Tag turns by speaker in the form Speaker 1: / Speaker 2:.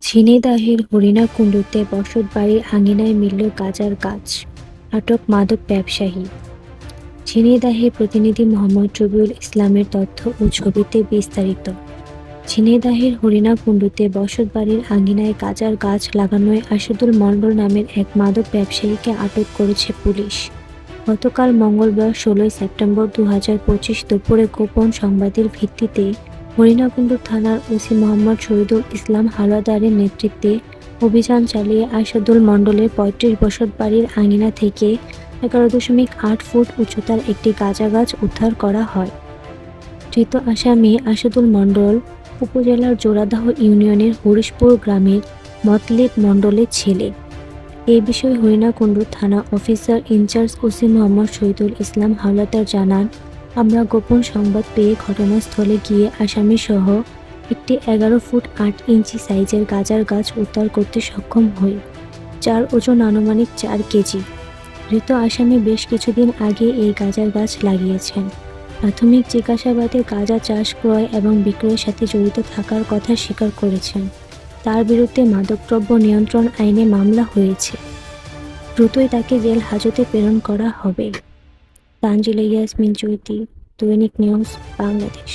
Speaker 1: ঝিনাইদহের হরিণাকুণ্ডুতে বসতবাড়ির আঙিনায় মিলল গাঁজার গাছ, আটক মাদক ব্যবসায়ী। ঝিনাইদহের প্রতিনিধি মোহাম্মদ রবিউল ইসলামের তথ্য ও ছবিতে বিস্তারিত। ঝিনাইদহের হরিণাকুণ্ডুতে বসতবাড়ির আঙিনায় গাঁজার গাছ লাগানোয় আসাদুল মণ্ডল নামের এক মাদক ব্যবসায়ীকে আটক করেছে পুলিশ। গতকাল মঙ্গলবার ১৬ সেপ্টেম্বর ২০২৫ দুপুরে গোপন সংবাদের ভিত্তিতে হরিণাকুণ্ডু থানার ওসি মোহাম্মদ শহীদুল ইসলাম হাওলাদারের নেতৃত্বে অভিযান চালিয়ে আসাদুল মণ্ডলের ৩৫ বসতবাড়ির আঙিনা থেকে ১১.৮ ফুট উচ্চতার একটি গাঁজা গাছ উদ্ধার করা হয়। ধৃত আসামি আসাদুল মণ্ডল উপজেলার জোড়াদাহ ইউনিয়নের হরিশপুর গ্রামের মতলিব মণ্ডলের ছেলে। এ বিষয়ে হরিণাকুণ্ডু থানা officer in charge OC Mohammad Shahidul Islam Howlader জানান, আমরা গোপন সংবাদ পেয়ে ঘটনাস্থলে গিয়ে আসামিসহ একটি ১১ ফুট ৮ ইঞ্চি সাইজের গাঁজার গাছ উদ্ধার করতে সক্ষম হই, যার ওজন আনুমানিক ৪ কেজি। ধৃত আসামি বেশ কিছুদিন আগে এই গাঁজার গাছ লাগিয়েছেন। প্রাথমিক জিজ্ঞাসাবাদে গাঁজা চাষ, ক্রয় এবং বিক্রয়ের সাথে জড়িত থাকার কথা স্বীকার করেছেন। তার বিরুদ্ধে মাদকদ্রব্য নিয়ন্ত্রণ আইনে মামলা হয়েছে। দ্রুতই তাকে জেল হাজতে প্রেরণ করা হবে। তানজিলা ইয়াসমিন চৈতি, দৈনিক নিউজ বাংলাদেশ।